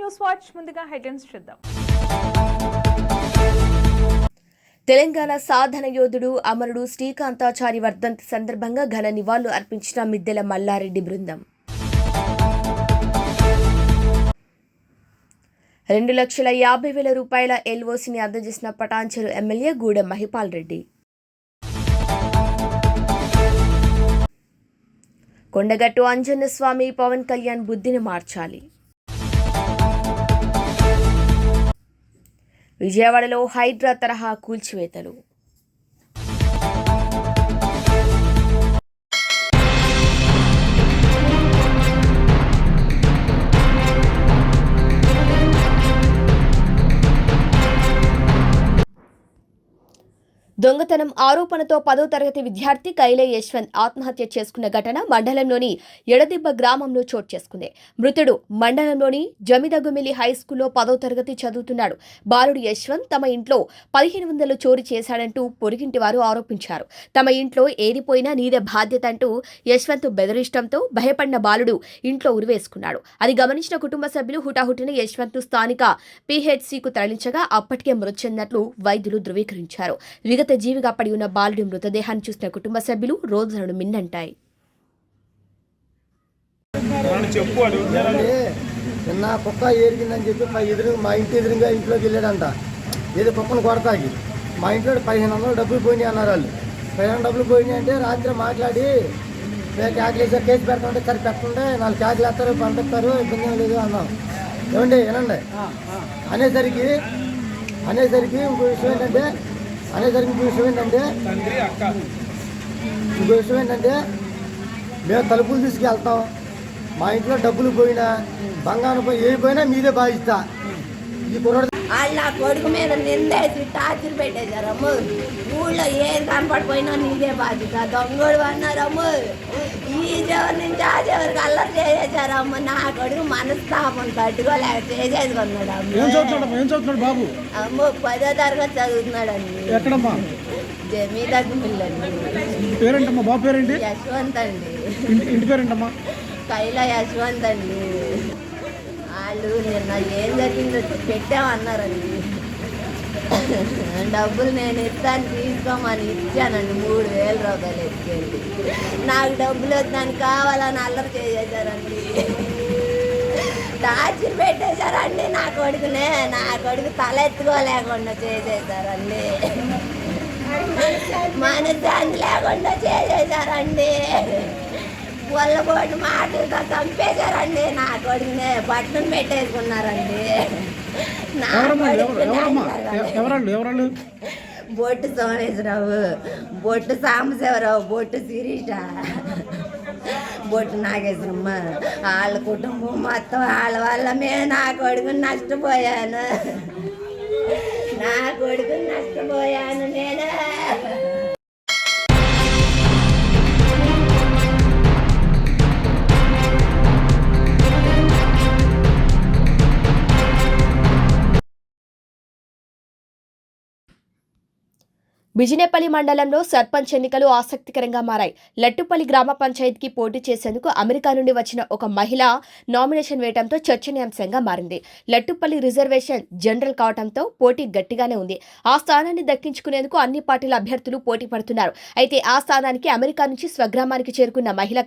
News watch ముందుగా headlines చూద్దాం. తెలంగాణ సాధన యోధుడు అమరుడు శ్రీకాంతాచారి వర్ధంతి సందర్భంగా ఘన నివాళులు అర్పించిన మిద్దెల మల్లారెడ్డి బృందం. 2,50,000 రూపాయల ఎల్ఓసిని అందజేసిన పటాన్చెరు ఎమ్మెల్యే గూడెం మహిపాల్ రెడ్డి. కొండగట్టు అంజన్న స్వామి పవన్ కళ్యాణ్ బుద్ధిని మార్చాలి. విజయవాడలో హైడ్రా తరహా కూల్చివేతలు. దొంగతనం ఆరోపణతో 10వ తరగతి విద్యార్థి కైలే యశ్వంత్ ఆత్మహత్య చేసుకున్న ఘటన మండలంలోని ఎడదిబ్బ గ్రామంలో చోటు చేసుకుంది. మృతుడు మండలంలోని జమిదగుమిలి హైస్కూల్లో 10వ తరగతి చదువుతున్నాడు. బాలుడు యశ్వంత్ తమ ఇంట్లో 1,500 చోరీ చేశాడంటూ పొరుగింటి వారు ఆరోపించారు. తమ ఇంట్లో ఏదిపోయినా నీదే బాధ్యత అంటూ యశ్వంత్ బెదిరించడంతో భయపడిన బాలుడు ఇంట్లో ఉరివేసుకున్నాడు. అది గమనించిన కుటుంబ సభ్యులు హుటాహుటిన యశ్వంత్ స్థానిక PHCకు తరలించగా అప్పటికే మృతి చెందినట్లు వైద్యులు ధృవీకరించారు. జీవిగా పడి ఉన్న బాలుడి మృతదేహాన్ని చూసిన కుటుంబ సభ్యులు రోజులను మిన్నంటాయి. నిన్న కుక్క ఏరిగిందని చెప్పి మా ఇంటి ఎదురుగా ఇంట్లోకి వెళ్ళాడంట. ఏదో కుక్కను కొడతాకి మా ఇంట్లో 1,500 డబ్బులు పోయినాయి అన్నారు. వాళ్ళు 1,500 డబ్బులు పోయినాయి అంటే రాత్రి మాట్లాడి కేసు పెడతామంటే సరి పెట్టండి 4 కేసులు వేస్తారు పంపిస్తారు ఇబ్బంది ఏం లేదు అన్నాం. ఏమండి వినండి అనేసరికి ఇంకో విషయం ఏంటంటే మేము తలుపులు తీసుకెళ్తాం. మా ఇంట్లో డబ్బులు పోయినా బంగారం పోయి ఏమైపోయినా మీదే బాధ్యత. ఈ కుర్రాడు వాళ్ళ కొడుకు మీద నిందేసి టార్చర్ పెట్టేశారమ్మ. ఊళ్ళో ఏది కనపడిపోయినా నీదే బాధ్యత దొంగోడు అన్నారమ్మ. ఈ చివరి నుంచి ఆ చివరికి అల్లరి చేసేసారమ్మ. నా కొడుకు మనస్తాపం తట్టుకోలేక చేసేసుకున్నాడు అమ్మ. 10వ తరగతి చదువుతున్నాడండి. జమీదగుమిల్లండి. యశ్వంత్ అండి. కైలా యశ్వంత్ అండి. వాళ్ళు నిన్న ఏం జరిగిందో పెట్టామన్నారండి. డబ్బులు నేను ఇస్తాను తీసుకోమని ఇచ్చానండి. 3,000 రూపాయలు ఎత్తుకెళ్ళి నాకు డబ్బులు వద్దని కావాలని అల్లరి చేసేసారండి. టార్చర్ పెట్టేశారండి నా కొడుకు తల ఎత్తుకోలేకుండా చేసేసారండి. మనశ్శాంతి లేకుండా చేసేసారండి. పొల్లబోటి మాటలతో చంపేశారండి నా కొడుకునే. పట్టణం పెట్టేసుకున్నారండి. బొట్టు సోమేశ్వరరావు, బొట్టు సాంబశివరావు, బొట్టు శిరీష, బొట్టు నాగేశ్వరమ్మ. వాళ్ళ కుటుంబం మొత్తం వాళ్ళ వల్ల మేము నా కొడుకుని నష్టపోయాను నేను. బిజినేపల్లి మండలంలో సర్పంచ్ ఎన్నికలు ఆసక్తికరంగా మారాయి. లట్టుపల్లి గ్రామ పంచాయతీకి పోటీ చేసేందుకు అమెరికా నుండి వచ్చిన ఒక మహిళ నామినేషన్ వేయడంతో చర్చనీయాంశంగా మారింది. లట్టుపల్లి రిజర్వేషన్ జనరల్ కావడంతో పోటీ గట్టిగానే ఉంది. ఆ స్థానాన్ని దక్కించుకునేందుకు అన్ని పార్టీల అభ్యర్థులు పోటీ పడుతున్నారు. అయితే ఆ స్థానానికి అమెరికా నుంచి స్వగ్రామానికి చేరుకున్న మహిళ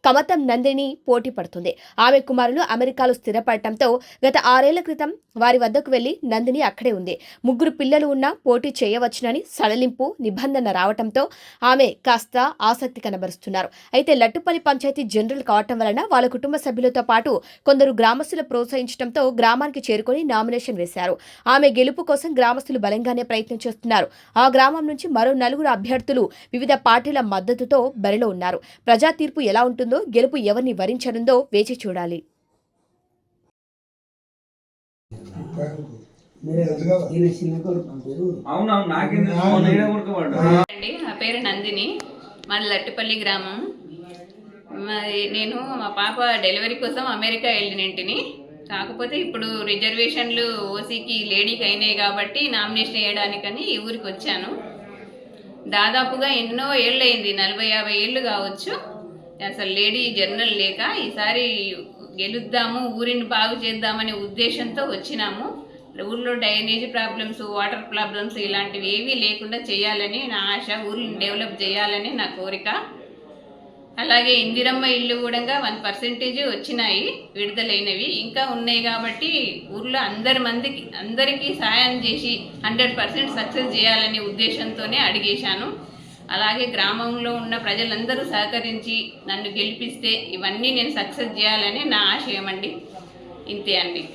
కమతం నందిని పోటీ పడుతుంది. ఆమె కుమారులు అమెరికాలో స్థిరపడటంతో గత 6 ఏళ్ల క్రితం వారి వద్దకు వెళ్లి నందిని అక్కడే ఉంది. 3 పిల్లలు ఉన్నా పోటీ చేయవచ్చునని సడలింపు నిబంధన రావడంతో ఆమె కాస్త ఆసక్తి కనబరుస్తున్నారు. అయితే లట్టుపల్లి పంచాయతీ జనరల్ కావటం వలన వాళ్ళ కుటుంబ సభ్యులతో పాటు కొందరు గ్రామస్తులు ప్రోత్సహించడంతో గ్రామానికి చేరుకొని నామినేషన్ వేశారు. ఆమె గెలుపు కోసం గ్రామస్తులు బలంగానే ప్రయత్నం చేస్తున్నారు. ఆ గ్రామం నుంచి మరో 4 అభ్యర్థులు వివిధ పార్టీల మద్దతుతో బరిలో ఉన్నారు. ప్రజా తీర్పు ఎలా ఉంటుందో, గెలుపు ఎవరిని వరించనుందో వేచి చూడాలి. నా పేరు నందిని, మాది లట్టుపల్లి గ్రామం. నేను మా పాప డెలివరీ కోసం అమెరికా వెళ్ళినంటిని. కాకపోతే ఇప్పుడు రిజర్వేషన్లు ఓసీకి లేడీకి అయినాయి కాబట్టి నామినేషన్ వేయడానికని ఈ ఊరికి వచ్చాను. దాదాపుగా ఎన్నో ఏళ్ళయింది, 40-50 ఏళ్ళు కావచ్చు అసలు లేడీ జర్నల్ లేక. ఈసారి గెలుద్దాము, ఊరిని బాగు చేద్దామనే ఉద్దేశంతో వచ్చినాము. ఊళ్ళో డ్రైనేజ్ ప్రాబ్లమ్స్, వాటర్ ప్రాబ్లమ్స్ ఇలాంటివి ఏవీ లేకుండా చేయాలని నా ఆశ. ఊరిని డెవలప్ చేయాలని నా కోరిక. అలాగే ఇందిరమ్మ ఇల్లు కూడా 1% వచ్చినాయి విడుదలైనవి, ఇంకా ఉన్నాయి. కాబట్టి ఊర్లో అందరికీ సాయం చేసి 100% సక్సెస్ చేయాలనే ఉద్దేశంతోనే అడిగేశాను. అలాగే గ్రామంలో ఉన్న ప్రజలందరూ సహకరించి నన్ను గెలిపిస్తే ఇవన్నీ నేను సక్సెస్ చేయాలని నా ఆశయం అండి. ఇంతే అండి.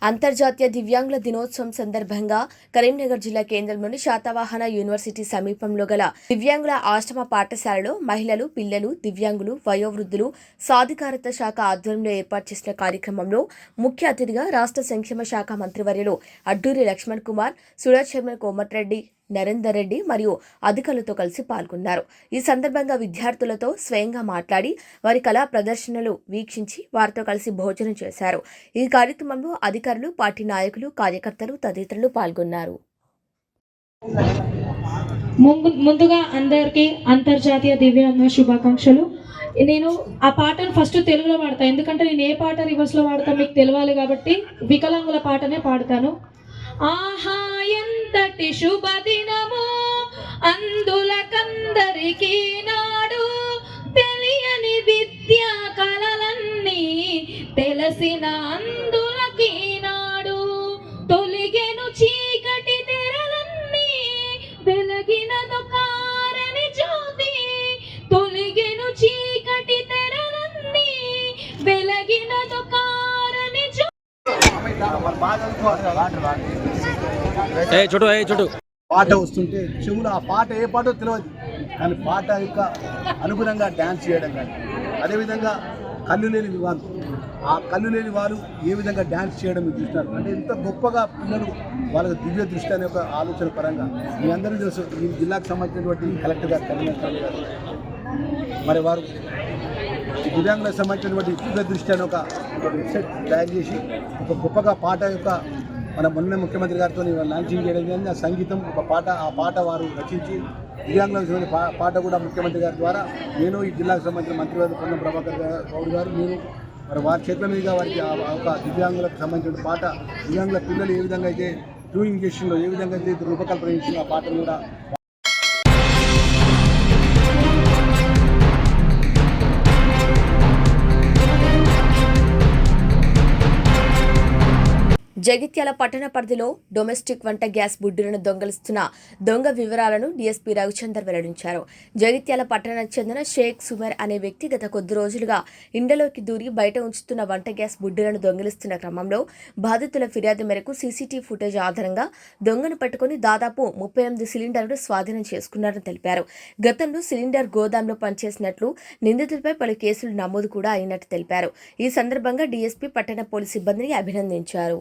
అంతర్జాతీయ దివ్యాంగుల దినోత్సవం సందర్భంగా కరీంనగర్ జిల్లా కేంద్రంలోని శాతవాహన యూనివర్సిటీ సమీపంలో గల దివ్యాంగుల ఆశ్రమ పాఠశాలలో మహిళలు, పిల్లలు, దివ్యాంగులు, వయోవృద్ధులు సాధికారత శాఖ ఆధ్వర్యంలో ఏర్పాటు చేసిన కార్యక్రమంలో ముఖ్య అతిథిగా రాష్ట్ర సంక్షేమ శాఖ మంత్రివర్యులు అడ్డూరి లక్ష్మణ్ కుమార్, సురజ్ చైర్మన్ కోమటిరెడ్డి నరేందర్ రెడ్డి మరియు అధికారులతో కలిసి పాల్గొన్నారు. ఈ సందర్భంగా విద్యార్థులతో స్వయంగా మాట్లాడి వారి కళా ప్రదర్శనలు వీక్షించి వారితో కలిసి భోజనం చేశారు. ఈ కార్యక్రమంలో అధికారులు, పార్టీ నాయకులు, కార్యకర్తలు తదితరులు పాల్గొన్నారు. ముందుగా అందరికీ అంతర్జాతీయ దివ్యాంగ శుభాకాంక్షలు. నేను ఆ పాటను ఫస్ట్ తెలుగులో పాడతాను, ఎందుకంటే నేను ఏ పాట రివర్స్లో పాడతాను మీకు తెలియాలి కాబట్టి వికలాంగుల పాటనే పాడతాను. ఆహా ఎంతటి శుభదినము అందులకందరికీ నాడు, తెలియని విద్యా కళలన్నీ తెలిసిన అందులకీ నాడు, తొలిగెను చీకటి తెరలన్నీ వెలగినదు కారని జ్యోతి, తొలిగెను చీకటి తెరలన్నీ వెలగినదు కారని జ్యోతి. పాట వస్తుంటే చెవులు ఆ పాట ఏ పాటో తెలియదు, కానీ పాట యొక్క అనుగుణంగా డ్యాన్స్ చేయడం కానీ, అదేవిధంగా కళ్ళు లేని వాళ్ళు, ఆ కళ్ళు లేని వాళ్ళు ఏ విధంగా డ్యాన్స్ చేయడం మీరు చూస్తున్నారు. అంటే ఎంత గొప్పగా పిల్లలు వాళ్ళకి దివ్య దృష్టి అనే ఒక ఆలోచన పరంగా మీ అందరికీ తెలుసు. ఈ జిల్లాకు సంబంధించినటువంటి కలెక్టర్ గారు కరీంనగర్ గారు మరి వారు దివ్యాంగులకు సంబంధించినటువంటి దివ్య దృష్టి అనే ఒక వెబ్సైట్ తయారు చేసి ఒక గొప్పగా పాట యొక్క మన మొన్న ముఖ్యమంత్రి గారితో లాంచింగ్ చేయడం జరిగింది. ఆ సంగీతం ఒక పాట, ఆ పాట వారు రచించి దివ్యాంగులకు సంబంధించిన పాట కూడా ముఖ్యమంత్రి గారి ద్వారా నేను ఈ జిల్లాకు సంబంధించిన మంత్రివర్గ పొన్నం ప్రభాకర్ గౌడ్ గారు నేను మరి వారి చేతుల మీదుగా వారికి ఒక దివ్యాంగులకు సంబంధించిన పాట, దివ్యాంగుల పిల్లలు ఏ విధంగా అయితే ట్యూనింగ్ చేసిందో, ఏ విధంగా అయితే రూపకల్పన చేసిందో ఆ పాటను కూడా జగిత్యాల పట్టణ పరిధిలో డొమెస్టిక్ వంట గ్యాస్ బుడ్డులను దొంగలిస్తున్న దొంగ వివరాలను డీఎస్పీ రవిచందర్ వెల్లడించారు. జగిత్యాల పట్టణానికి చెందిన షేక్ సుమర్ అనే వ్యక్తి గత కొద్ది రోజులుగా ఇండ్లలోకి దూరి బయట ఉంచుతున్న వంట గ్యాస్ బుడ్డులను దొంగిలిస్తున్న క్రమంలో బాధితుల ఫిర్యాదు మేరకు సీసీటీవీ ఫుటేజ్ ఆధారంగా దొంగను పట్టుకుని దాదాపు 38 సిలిండర్లు స్వాధీనం చేసుకున్నారని తెలిపారు. గతంలో సిలిండర్ గోదాంలో పనిచేసినట్లు, నిందితులపై పలు కేసులు నమోదు కూడా అయినట్టు తెలిపారు. ఈ సందర్భంగా డీఎస్పీ పట్టణ పోలీసు సిబ్బందిని అభినందించారు.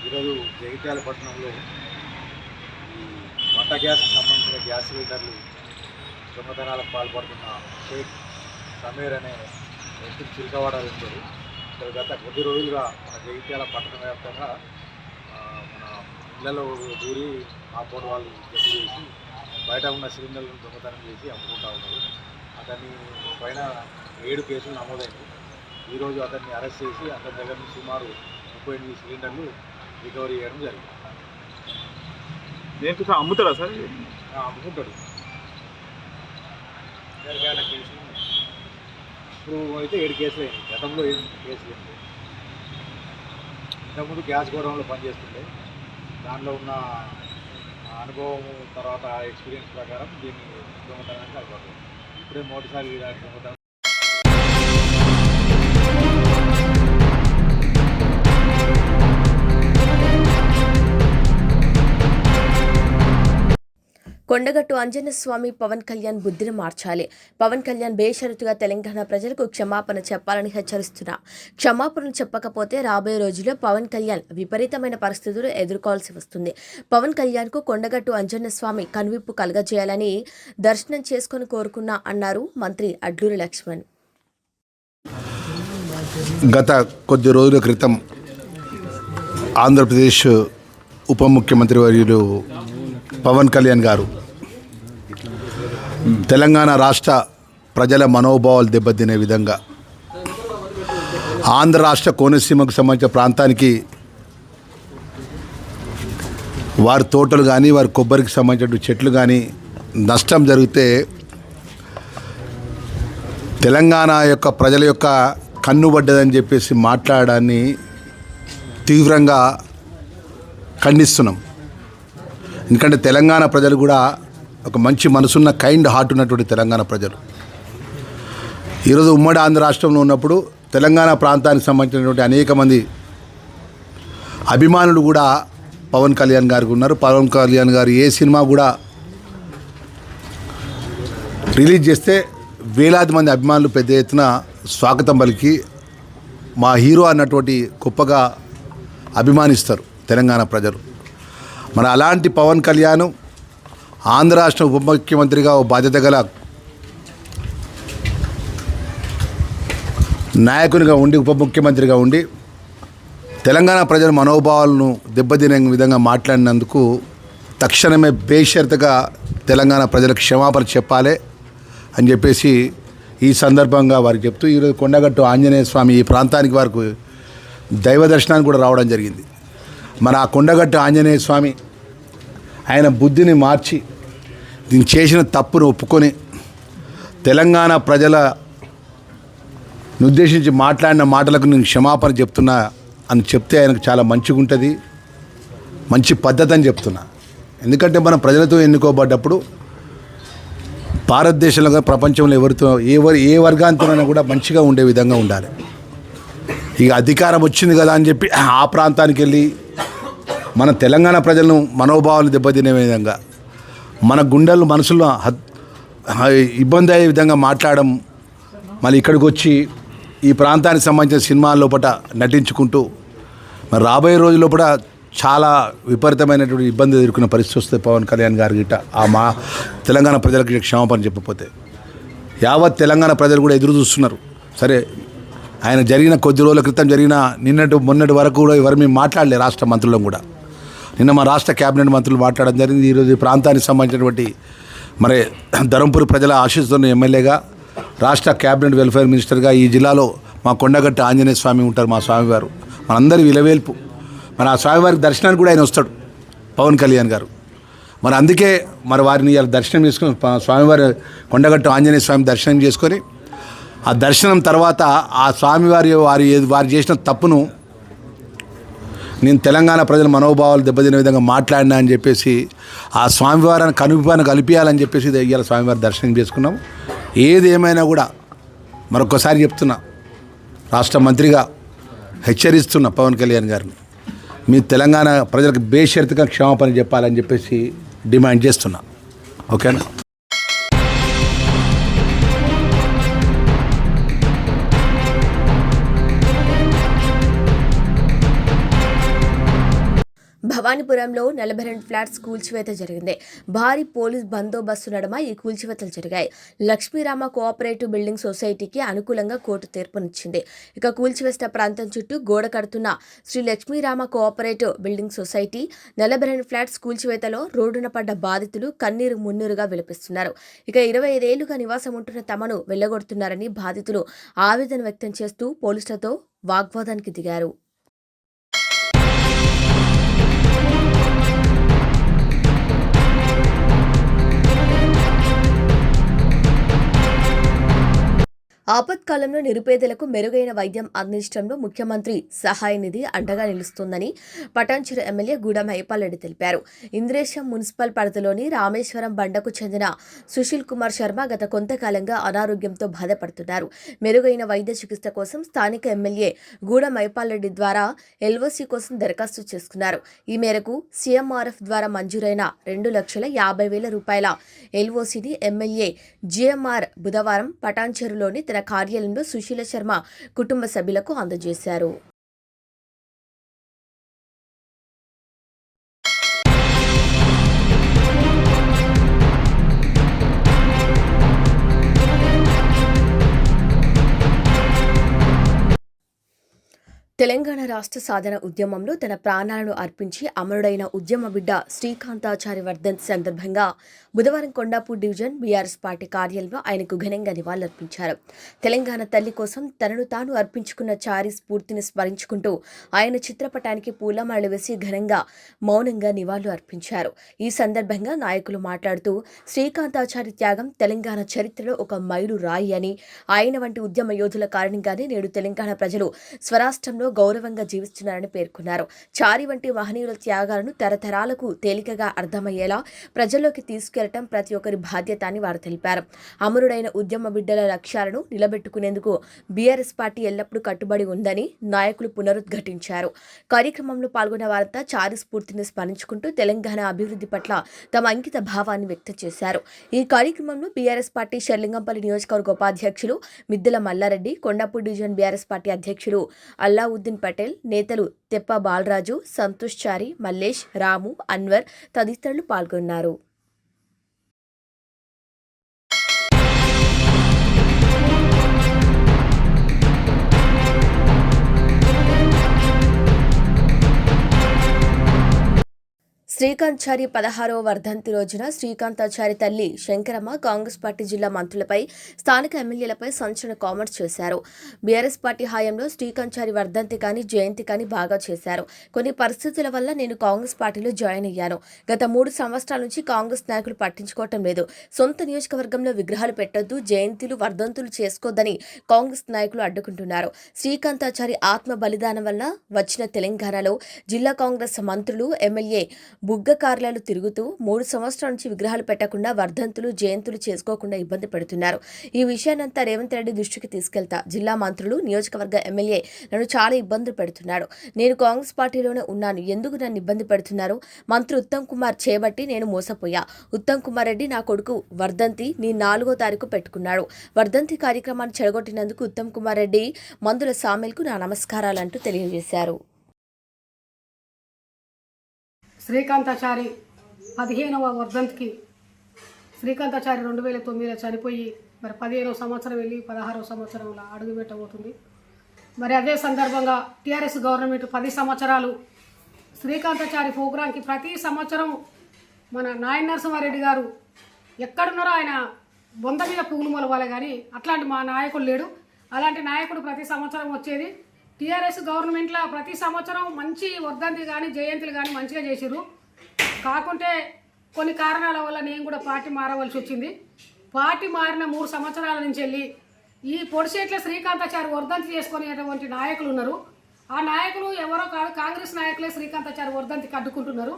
ఈరోజు జగిత్యాల పట్టణంలో ఈ వంట గ్యాస్కి సంబంధించిన గ్యాస్ సిలిండర్లు దొంగతనాలకు పాల్పడుతున్న షేక్ సమీర్ అనే వ్యక్తిని చిరుకవాడాలు ఉంటారు. ఇక్కడ గత కొద్ది రోజులుగా మన జగిత్యాల పట్టణ వ్యాప్తంగా మన ఇళ్లలో దూరి కాంపౌండ్ వాళ్ళు జప్తు చేసి బయట ఉన్న సిలిండర్లను దొంగతనం చేసి అమ్ముకుంటూ ఉన్నారు. అతని పైన 7 కేసులు నమోదైంది. ఈరోజు అతన్ని అరెస్ట్ చేసి అతని దగ్గర నుంచి సుమారు 38 సిలిండర్లు రికవరీ చేయడం జరిగింది. దేనికి అమ్ముతారా సార్? అమ్ముకుంటాడు. ఎవరికైనా కేసులు ఇప్పుడు అయితే 7 కేసులు అయినాయి. గతంలో 7 కేసులు అయింది. ఇంతకుముందు గ్యాస్ గోడౌన్లో పనిచేస్తుండే దానిలో ఉన్న అనుభవం తర్వాత ఎక్స్పీరియన్స్ ప్రకారం దీన్ని దొంగతనానికి అలవాటు. ఇప్పుడే మొదటిసారి ఇలాంటి దొంగతనం. కొండగట్టు ఆంజనేయ స్వామి పవన్ కళ్యాణ్ బుద్ధిని మార్చాలి. పవన్ కళ్యాణ్ బేషరతుగా తెలంగాణ ప్రజలకు క్షమాపణ చెప్పాలని హెచ్చరిస్తున్నా. క్షమాపణలు చెప్పకపోతే రాబోయే రోజుల్లో పవన్ కళ్యాణ్ విపరీతమైన పరిస్థితులు ఎదుర్కోవాల్సి వస్తుంది. పవన్ కళ్యాణ్కు కొండగట్టు ఆంజనేయ స్వామి కనువిప్పు కలగజేయాలని దర్శనం చేసుకుని కోరుకున్నా అన్నారు మంత్రి అడ్లూరి లక్ష్మణ్. గత కొద్ది రోజుల క్రితం ఆంధ్రప్రదేశ్ ఉప ముఖ్యమంత్రి వర్యులు పవన్ కళ్యాణ్ గారు తెలంగాణ రాష్ట్ర ప్రజల మనోభావాలు దెబ్బతినే విధంగా ఆంధ్ర రాష్ట్ర కోనసీమకు సంబంధించిన ప్రాంతానికి వారి తోటలు కానీ వారి కొబ్బరికి సంబంధించిన చెట్లు కానీ నష్టం జరిగితే తెలంగాణ యొక్క ప్రజల యొక్క కన్నుబడ్డదని చెప్పేసి మాట్లాడడాన్ని తీవ్రంగా ఖండిస్తున్నాం. ఎందుకంటే తెలంగాణ ప్రజలు కూడా ఒక మంచి మనసున్న కైండ్ హార్ట్ ఉన్నటువంటి తెలంగాణ ప్రజలు ఈరోజు ఉమ్మడి ఆంధ్ర రాష్ట్రంలో ఉన్నప్పుడు తెలంగాణ ప్రాంతానికి సంబంధించినటువంటి అనేక మంది అభిమానులు కూడా పవన్ కళ్యాణ్ గారికి ఉన్నారు. పవన్ కళ్యాణ్ గారు ఏ సినిమా కూడా రిలీజ్ చేస్తే వేలాది మంది అభిమానులు పెద్ద ఎత్తున స్వాగతం పలికి మా హీరో అన్నటువంటి గొప్పగా అభిమానిస్తారు తెలంగాణ ప్రజలు. మరి అలాంటి పవన్ కళ్యాణ్ ఆంధ్ర రాష్ట్ర ఉప ముఖ్యమంత్రిగా ఓ బాధ్యత గల నాయకునిగా ఉండి ఉప ముఖ్యమంత్రిగా ఉండి తెలంగాణ ప్రజల మనోభావాలను దెబ్బతినే విధంగా మాట్లాడినందుకు తక్షణమే బేషరతుగా తెలంగాణ ప్రజలకు క్షమాపణ చెప్పాలి అని చెప్పేసి ఈ సందర్భంగా వారికి చెప్తూ ఈరోజు కొండగట్టు ఆంజనేయ స్వామి ఈ ప్రాంతానికి వారికి దైవ దర్శనానికి కూడా రావడం జరిగింది. మరి ఆ కొండగట్టు ఆంజనేయ స్వామి ఆయన బుద్ధిని మార్చి దీన్ని చేసిన తప్పును ఒప్పుకొని తెలంగాణ ప్రజలను ఉద్దేశించి మాట్లాడిన మాటలకు నేను క్షమాపణ చెప్తున్నా అని చెప్తే ఆయనకు చాలా మంచిగా ఉంటుంది, మంచి పద్ధతి అని చెప్తున్నా. ఎందుకంటే మనం ప్రజలతో ఎన్నుకోబడ్డప్పుడు భారతదేశంలో ప్రపంచంలో ఏ వర్గాంతమైనా కూడా మంచిగా ఉండే విధంగా ఉండాలి. ఇక అధికారం వచ్చింది కదా అని చెప్పి ఆ ప్రాంతానికి వెళ్ళి మన తెలంగాణ ప్రజలను మనోభావాలు దెబ్బతినే విధంగా మన గుండెలు మనసులో ఇబ్బంది అయ్యే విధంగా మాట్లాడడం, మళ్ళీ ఇక్కడికి వచ్చి ఈ ప్రాంతానికి సంబంధించిన సినిమాల లోపల నటించుకుంటూ మరి రాబోయే రోజుల్లో కూడా చాలా విపరీతమైనటువంటి ఇబ్బంది ఎదుర్కొన్న పరిస్థితి వస్తుంది పవన్ కళ్యాణ్ గారి గిట్ట మా తెలంగాణ ప్రజలకు క్షమాపణ చెప్పకపోతే. యావత్ తెలంగాణ ప్రజలు కూడా ఎదురు చూస్తున్నారు. సరే ఆయన జరిగిన కొద్ది రోజుల క్రితం జరిగిన మొన్నటి వరకు కూడా ఎవరు మేము మాట్లాడలే రాష్ట్ర మంత్రులను కూడా. నిన్న మా రాష్ట్ర క్యాబినెట్ మంత్రులు మాట్లాడడం జరిగింది. ఈరోజు ఈ ప్రాంతానికి సంబంధించినటువంటి మరి ధర్మపురి ప్రజల ఆశీస్సున్న ఎమ్మెల్యేగా రాష్ట్ర క్యాబినెట్ వెల్ఫేర్ మినిస్టర్గా ఈ జిల్లాలో మా కొండగట్టు ఆంజనేయ స్వామి ఉంటారు, మా స్వామివారు మనందరి విలవేల్పు. మరి ఆ స్వామివారికి దర్శనానికి కూడా ఆయన వస్తాడు పవన్ కళ్యాణ్ గారు. మరి అందుకే మరి వారిని ఇలా దర్శనం చేసుకొని స్వామివారి కొండగట్టు ఆంజనేయ స్వామి దర్శనం చేసుకొని ఆ దర్శనం తర్వాత ఆ స్వామివారి వారు చేసిన తప్పును నేను తెలంగాణ ప్రజల మనోభావాలు దెబ్బతినే విధంగా మాట్లాడినా అని చెప్పేసి ఆ స్వామివారిని కనుపాన కలిపియాలని చెప్పేసి ఇవాళ స్వామివారి దర్శనం చేసుకున్నాం. ఏది ఏమైనా కూడా మరొకసారి చెప్తున్నా, రాష్ట్ర మంత్రిగా హెచ్చరిస్తున్న పవన్ కళ్యాణ్ గారిని మీ తెలంగాణ ప్రజలకు బేషరతుగా క్షమాపణ చెప్పాలని చెప్పేసి డిమాండ్ చేస్తున్నా. ఓకేనా? భవానీపురంలో 42 ఫ్లాట్స్ కూల్చివేత జరిగింది. భారీ పోలీస్ బందోబస్తు నడుమ ఈ కూల్చివేతలు జరిగాయి. లక్ష్మీరామ కోఆపరేటివ్ బిల్డింగ్ సొసైటీకి అనుకూలంగా కోర్టు తీర్పునిచ్చింది. ఇక కూల్చివేసిన ప్రాంతం చుట్టూ గోడ కడుతున్న Sri Lakshmirama cooperative building society 42 flats కూల్చివేతలో రోడ్డున పడ్డ బాధితులు కన్నీరు మున్నీరుగా విలపిస్తున్నారు. ఇక 25 ఏళ్లుగా నివాసం ఉంటున్న తమను వెళ్లగొడుతున్నారని బాధితులు ఆవేదన వ్యక్తం చేస్తూ పోలీసులతో వాగ్వాదానికి దిగారు. ఆపత్కాలంలో నిరుపేదలకు మెరుగైన వైద్యం అందించడంలో ముఖ్యమంత్రి సహాయ నిధి అండగా నిలుస్తోందని పటాన్చెరు ఎమ్మెల్యే గూడెం మైపాల్రెడ్డి తెలిపారు. ఇంద్రేశం మున్సిపల్ పరిధిలోని రామేశ్వరం బండకు చెందిన సుశీల్ కుమార్ శర్మ గత కొంతకాలంగా అనారోగ్యంతో బాధపడుతున్నారు. మెరుగైన వైద్య చికిత్స కోసం స్థానిక ఎమ్మెల్యే గూడెం మైపాల్రెడ్డి ద్వారా ఎల్ఓసి కోసం దరఖాస్తు చేసుకున్నారు. ఈ మేరకు సీఎంఆర్ఎఫ్ ద్వారా మంజూరైన 2,50,000 రూపాయల ఎల్ఓసిని ఎమ్మెల్యే జిఎంఆర్ బుధవారం పటాన్చెరులోని తన కార్యాలయంలో సుశీల శర్మ కుటుంబ సభ్యులకు అందజేశారు. తెలంగాణ రాష్ట్ర సాధన ఉద్యమంలో తన ప్రాణాలను అర్పించి అమరుడైన ఉద్యమ బిడ్డ శ్రీకాంతాచారి వర్ధంతి సందర్భంగా బుధవారం కొండాపూర్ డివిజన్ బీఆర్ఎస్ పార్టీ కార్యాలయంలో ఆయనకు ఘనంగా నివాళులర్పించారు. తెలంగాణ తల్లి కోసం తనను తాను అర్పించుకున్న చారి స్ఫూర్తిని స్మరించుకుంటూ ఆయన చిత్రపటానికి పూలమాలలు వేసి ఘనంగా మౌనంగా నివాళులు అర్పించారు. ఈ సందర్భంగా నాయకులు మాట్లాడుతూ శ్రీకాంతాచారి త్యాగం తెలంగాణ చరిత్రలో ఒక మైలు రాయి అని, ఆయన వంటి ఉద్యమ యోధుల కారణంగానే నేడు తెలంగాణ ప్రజలు స్వరాష్ట్రంలో గౌరవంగా జీవిస్తున్నారని పేర్కొన్నారు. చారి వంటి మహనీయుల త్యాగాలను తరతరాలకు తేలికగా అర్థమయ్యేలా ప్రజల్లోకి తీసుకెళ్లటం ప్రతి ఒక్కరి బాధ్యత అని వారు తెలిపారు. అమరుడైన ఉద్యమ బిడ్డల లక్ష్యాలను నిలబెట్టుకునేందుకు బీఆర్ఎస్ పార్టీ ఎల్లప్పుడూ కట్టుబడి ఉందని నాయకులు పునరుద్ఘాటించారు. కార్యక్రమంలో పాల్గొన్న వారంతా చారి స్ఫూర్తిని స్మరించుకుంటూ తెలంగాణ అభివృద్ధి పట్ల తమ అంకిత భావాన్ని వ్యక్తం చేశారు. ఈ కార్యక్రమంలో బీఆర్ఎస్ పార్టీ షర్లింగంపల్లి నియోజకవర్గ ఉపాధ్యక్షులు Middela Mallareddy, Kondapur division BRS party అధ్యక్షులు అల్లావుద్దీన్ పటేల్, నేతలు తెప్ప బాలరాజు, సంతోష్ చారి, మల్లేష్, రాము, అన్వర్ తదితరులు పాల్గొన్నారు. శ్రీకాంతాచారి 16వ వర్ధంతి రోజున శ్రీకాంతాచారి తల్లి శంకరమ్మ కాంగ్రెస్ పార్టీ జిల్లా మంత్రులపై, స్థానిక ఎమ్మెల్యేలపై సంచలన కామెంట్స్ చేశారు. బీఆర్ఎస్ పార్టీ హయాంలో శ్రీకాంతాచారి వర్ధంతి కానీ జయంతి కానీ బాగా చేశారు. కొన్ని పరిస్థితుల వల్ల నేను కాంగ్రెస్ పార్టీలో జాయిన్ అయ్యాను. గత 3 సంవత్సరాల నుంచి కాంగ్రెస్ నాయకులు పట్టించుకోవటం లేదు. సొంత నియోజకవర్గంలో విగ్రహాలు పెట్టొద్దు, జయంతిలు వర్ధంతులు చేసుకోవద్దని కాంగ్రెస్ నాయకులు అడ్డుకుంటున్నారు. శ్రీకాంతాచారి ఆత్మ బలిదానం వల్ల వచ్చిన తెలంగాణలో జిల్లా కాంగ్రెస్ మంత్రులు, ఎమ్మెల్యే బుగ్గ కార్యాలు తిరుగుతూ 3 సంవత్సరాల నుంచి విగ్రహాలు పెట్టకుండా వర్ధంతులు, జయంతులు చేసుకోకుండా ఇబ్బంది పెడుతున్నారు. ఈ విషయాన్నంతా రేవంత్ రెడ్డి దృష్టికి తీసుకెళ్తా. జిల్లా మంత్రులు, నియోజకవర్గ ఎమ్మెల్యే నన్ను చాలా ఇబ్బందులు పెడుతున్నాడు. నేను కాంగ్రెస్ పార్టీలోనే ఉన్నాను, ఎందుకు నన్ను ఇబ్బంది పెడుతున్నారు? మంత్రి ఉత్తమ్ కుమార్ చేయబట్టి నేను మోసపోయా. ఉత్తమ్ కుమార్ రెడ్డి నా కొడుకు వర్ధంతి నీ 4వ తారీఖు పెట్టుకున్నాడు. వర్ధంతి కార్యక్రమాన్ని చెడగొట్టినందుకు ఉత్తమ్ కుమార్ రెడ్డి, మందుల సామెల్కు నా నమస్కారాలంటూ తెలియజేశారు. శ్రీకాంతాచారి 15వ వర్ధంతికి శ్రీకాంతాచారి 2009లో చనిపోయి మరి 15వ సంవత్సరం వెళ్ళి 16వ సంవత్సరంలో అడుగుపెట్టబోతుంది. మరి అదే సందర్భంగా టీఆర్ఎస్ గవర్నమెంట్ 10 సంవత్సరాలు శ్రీకాంతాచారి ప్రోగ్రాంకి ప్రతి సంవత్సరం మన నాయన నరసింహారెడ్డి గారు ఎక్కడున్నారో ఆయన బొంద మీద పువ్వులు మొలవాలి, కానీ అట్లాంటి మా నాయకుడు లేడు. అలాంటి నాయకుడు ప్రతి సంవత్సరం వచ్చేది. టీఆర్ఎస్ గవర్నమెంట్లో ప్రతి సంవత్సరం మంచి వర్ధంతి కానీ జయంతులు కానీ మంచిగా చేసిర్రు. కాకుంటే కొన్ని కారణాల వల్ల నేను కూడా పార్టీ మారవలసి వచ్చింది. పార్టీ మారిన 3 సంవత్సరాల నుంచి వెళ్ళి ఈ పొడిసేట్ల శ్రీకాంతాచారి వర్ధంతి చేసుకునేటువంటి నాయకులు ఉన్నారు. ఆ నాయకులు ఎవరో కాదు, కాంగ్రెస్ నాయకులే శ్రీకాంతాచారి వర్ధంతికి అడ్డుకుంటున్నారు.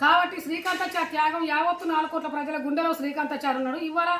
కాబట్టి శ్రీకాంతాచారి త్యాగం యావత్తు 4 కోట్ల ప్రజల గుండెలో శ్రీకాంతాచారి ఉన్నాడు. ఇవాళ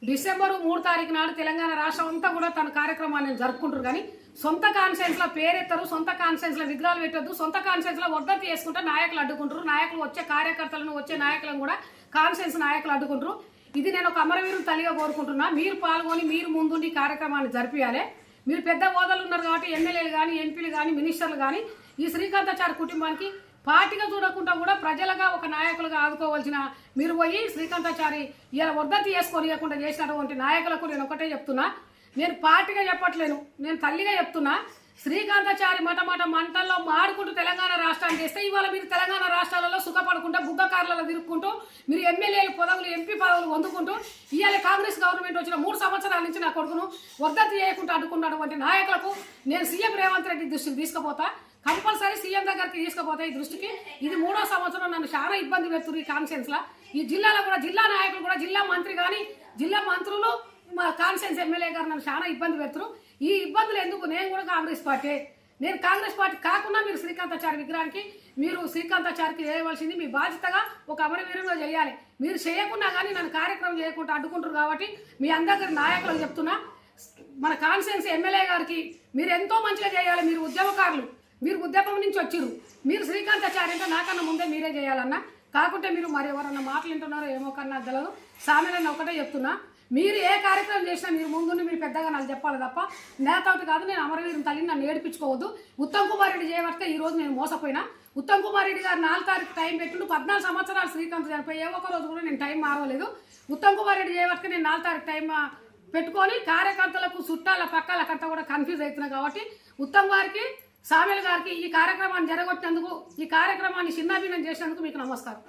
డిసెంబర్ 3 తారీఖు నాడు తెలంగాణ రాష్ట్రం అంతా కూడా తన కార్యక్రమాన్ని జరుపుకుంటారు. కానీ సొంత కాన్ఫరెన్స్లో పేరెత్తారు, సొంత కాన్ఫరెన్స్లో విగ్రహాలు పెట్టొద్దు, సొంత కాన్ఫరెన్స్లో వర్ధంతి చేసుకుంటే నాయకులు అడ్డుకుంటారు. నాయకులు వచ్చే కార్యకర్తలను, వచ్చే నాయకులను కూడా కాన్ఫరెన్స్ నాయకులు అడ్డుకుంటారు. ఇది నేను ఒక అమరవీరులు తల్లిగా కోరుకుంటున్నా. మీరు పాల్గొని మీరు ముందుండి కార్యక్రమాన్ని జరిపియాలి. మీరు పెద్ద హోదాలు ఉన్నారు కాబట్టి ఎమ్మెల్యేలు కానీ, ఎంపీలు కానీ, మినిస్టర్లు కానీ ఈ శ్రీకాంతాచారి కుటుంబానికి పార్టీగా చూడకుండా కూడా ప్రజలుగా ఒక నాయకులుగా ఆదుకోవాల్సిన మీరు పోయి శ్రీకాంతాచారి ఇలా వర్ధంతి చేసుకొని ఇవ్వకుండా చేసినటువంటి నాయకులకు నేను ఒకటే చెప్తున్నా, నేను పార్టీగా చెప్పట్లేను, నేను తల్లిగా చెప్తున్నా. శ్రీకాంతాచారి మట మంటల్లో మాడుకుంటూ తెలంగాణ రాష్ట్రాన్ని చేస్తే ఇవాళ మీరు తెలంగాణ రాష్ట్రాలలో సుఖపడుకుంటూ బుగ్గకారులలో తిరుక్కుంటూ మీరు ఎమ్మెల్యేలు పదవులు ఎంపీ పదవులు పొందుకుంటూ ఇవాళ కాంగ్రెస్ గవర్నమెంట్ వచ్చిన 3 సంవత్సరాల నుంచి నా కొడుకును వర్ధంతి చేయకుండా అడ్డుకున్నటువంటి నాయకులకు నేను సీఎం రేవంత్ రెడ్డి దృష్టికి తీసుకుపోతా. కంపల్సరీ సీఎం దగ్గరికి తీసుకుపోతా. ఈ దృష్టికి ఇది 3వ సంవత్సరం నన్ను చాలా ఇబ్బంది పెడుతుంది ఈ కాన్ఫరెన్స్లో. ఈ జిల్లాలో కూడా జిల్లా నాయకులు కూడా జిల్లా మంత్రి కానీ జిల్లా మంత్రులు మా కాన్ఫరెన్స్ ఎమ్మెల్యే గారు నన్ను చాలా ఇబ్బంది పెడుతున్నారు. ఈ ఇబ్బందులు ఎందుకు? నేను కూడా కాంగ్రెస్ పార్టీ, నేను కాంగ్రెస్ పార్టీ కాకుండా మీరు శ్రీకాంతాచారి విగ్రహానికి మీరు శ్రీకాంతాచారికి చేయవలసింది మీ బాధ్యతగా ఒక అమరవీరంగా చేయాలి. మీరు చేయకుండా కానీ నన్ను కార్యక్రమం చేయకుండా అడ్డుకుంటారు. కాబట్టి మీ అందరి నాయకులకు చెప్తున్నా, మన కాన్ఫరెన్స్ ఎమ్మెల్యే గారికి మీరు ఎంతో మంచిగా చేయాలి. మీరు ఉద్యమకారులు, మీరు ఉద్యమం నుంచి వచ్చిర్రు. మీరు శ్రీకాంతాచారి అంటే నాకన్నా ముందే మీరే చేయాలన్నా. కాకుంటే మీరు మరి ఎవరన్నా మాటలు వింటున్నారో ఏమో కన్నా గలదు. సామెలను ఒకటే చెప్తున్నా, మీరు ఏ కార్యక్రమం చేసినా మీరు ముందుండి మీరు పెద్దగా నాకు చెప్పాలి తప్ప నేతవుతి కాదు. నేను అమరవీరం తల్లిని నన్ను ఏడిపించుకోవద్దు. ఉత్తమ్ కుమార్ రెడ్డి చేయబట్టే ఈరోజు నేను మోసపోయినా. ఉత్తమ్ కుమార్ రెడ్డి గారు 4 తారీఖు టైం పెట్టుండు, 14 సంవత్సరాలు శ్రీకాంత్ చనిపోయి ఏ ఒక్క రోజు కూడా నేను టైం మారలేదు. ఉత్తమ్ కుమార్ రెడ్డి చేయబట్టే నేను 4 తారీఖు టైం పెట్టుకొని కార్యకర్తలకు చుట్టాల పక్కలకంతా కూడా కన్ఫ్యూజ్ అవుతున్నా. కాబట్టి ఉత్తమ్ గారికి సామెల్ గారికి ఈ కార్యక్రమాన్ని జరగొట్టినందుకు, ఈ కార్యక్రమాన్ని చిన్నాభిన్నం చేసినందుకు మీకు నమస్కారం.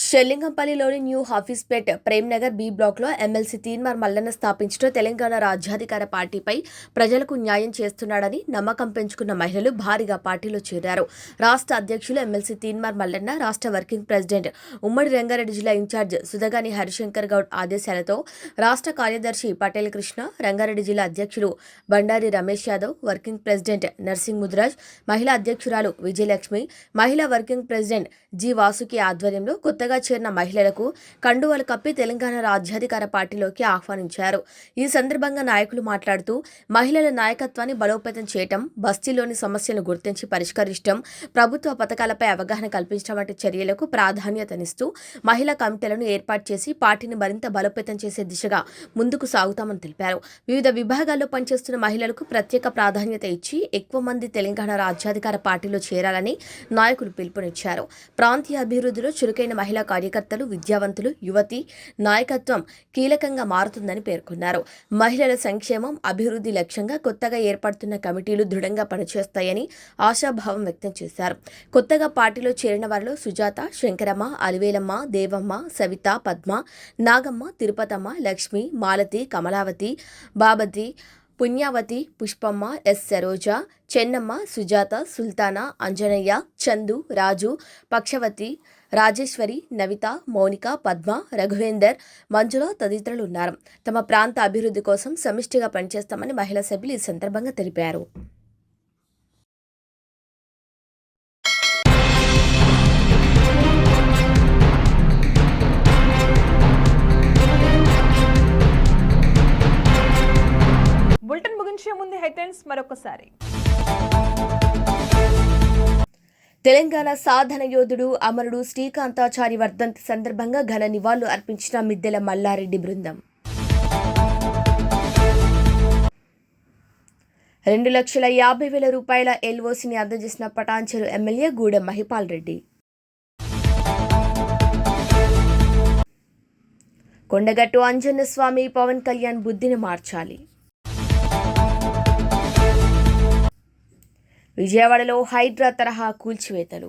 షెల్లింగంపల్లిలోని న్యూ హఫీజ్పేట్ ప్రేమ్నగర్ బి బ్లాక్లో ఎమ్మెల్సీ తీన్మార్ మల్లన్న స్థాపించడం తెలంగాణ రాజ్యాధికార పార్టీపై ప్రజలకు న్యాయం చేస్తున్నాడని నమ్మకం పెంచుకున్న మహిళలు భారీగా పార్టీలో చేరారు. రాష్ట్ర అధ్యక్షులు ఎమ్మెల్సీ తీన్మార్ మల్లన్న, రాష్ట్ర వర్కింగ్ ప్రెసిడెంట్ ఉమ్మడి రంగారెడ్డి జిల్లా ఇన్ఛార్జ్ సుధగాని హరిశంకర్ గౌడ్ ఆదేశాలతో రాష్ట్ర కార్యదర్శి పటేల్ కృష్ణ, రంగారెడ్డి జిల్లా అధ్యక్షులు బండారి రమేష్ యాదవ్, వర్కింగ్ ప్రెసిడెంట్ నర్సింగ్ ముద్రాజ్, మహిళా అధ్యక్షురాలు విజయలక్ష్మి, మహిళా వర్కింగ్ ప్రెసిడెంట్ జి వాసుకి ఆధ్వర్యంలో కొత్తగా చేరిన మహిళలకు కండువాలు కప్పి తెలంగాణ రాజ్యాధికార పార్టీలోకి ఆహ్వానించారు. ఈ సందర్భంగా నాయకులు మాట్లాడుతూ మహిళల నాయకత్వాన్ని బలోపేతం చేయటం, బస్తీలోని సమస్యలను గుర్తించి పరిష్కరించడం, ప్రభుత్వ పథకాలపై అవగాహన కల్పించడం వంటి చర్యలకు ప్రాధాన్యతనిస్తూ మహిళా కమిటీలను ఏర్పాటు చేసి పార్టీని మరింత బలోపేతం చేసే దిశగా ముందుకు సాగుతామని తెలిపారు. వివిధ విభాగాల్లో పనిచేస్తున్న మహిళలకు ప్రత్యేక ప్రాధాన్యత ఇచ్చి ఎక్కువ మంది తెలంగాణ రాజ్యాధికార పార్టీలో చేరాలని నాయకులు పిలుపునిచ్చారు. ప్రాంతీయ అభివృద్ధిలో చురుకైన మహిళా కార్యకర్తలు, విద్యావంతులు, యువతి నాయకత్వం కీలకంగా మారుతుందని పేర్కొన్నారు. మహిళల సంక్షేమం, అభివృద్ధి లక్ష్యంగా కొత్తగా ఏర్పడుతున్న కమిటీలు దృఢంగా పనిచేస్తాయని ఆశాభావం వ్యక్తం చేశారు. కొత్తగా పార్టీలో చేరిన వారిలో సుజాత, శంకరమ్మ, అలివేలమ్మ, దేవమ్మ, సవిత, పద్మ, నాగమ్మ, తిరుపతమ్మ, లక్ష్మి, మాలతి, కమలావతి, బాబతి, పుణ్యావతి, పుష్పమ్మ, ఎస్ సరోజ, చెన్నమ్మ, సుజాత, సుల్తానా, అంజనయ్య, చందు, రాజు, పక్షవతి, రాజేశ్వరి, నవిత, మౌనిక, పద్మ, రఘువేందర్, మంజుల తదితరులు ఉన్నారు. తమ ప్రాంత అభివృద్ధి కోసం సమిష్టిగా పనిచేస్తామని మహిళా సభ్యులు ఈ సందర్భంగా తెలిపారు. బులెటిన్ ముగించే ముందు హెడ్లైన్స్ మరొకసారి. తెలంగాణ సాధన యోధుడు, అమరుడు శ్రీకాంతాచారి వర్ధంతి సందర్భంగా ఘన నివాళులు అర్పించిన మిద్దెల మల్లారెడ్డి బృందం. 2,50,000 రూపాయల ఎల్ఓసిని అందజేసిన పటాన్చెరు ఎమ్మెల్యే గూడెం మహిపాల్ రెడ్డి. కొండగట్టు అంజన్న స్వామి పవన్ కళ్యాణ్ బుద్ధిని మార్చాలి. విజయవాడలో హైడ్రా తరహా కూల్చివేతలు.